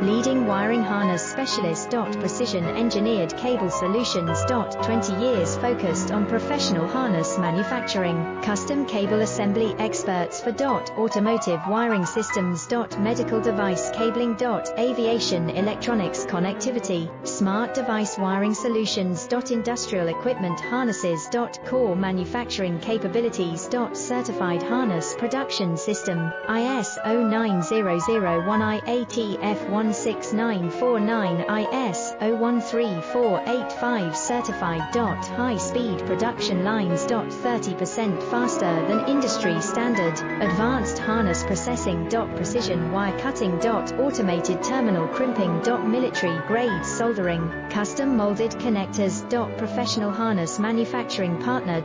Leading wiring harness specialist. Precision engineered cable solutions. 20 years focused on professional harness manufacturing. Custom cable assembly experts for automotive wiring systems. Medical device cabling. Aviation electronics connectivity. Smart device wiring solutions. Industrial equipment harnesses. Core manufacturing capabilities. Certified harness production system. ISO 9001 IATF 16949 ISO 13485 certified. High-speed production lines. 30% faster than industry standard. Advanced harness processing. Precision wire cutting. Automated terminal crimping. Military grade soldering. Custom molded connectors. Professional harness manufacturing partner.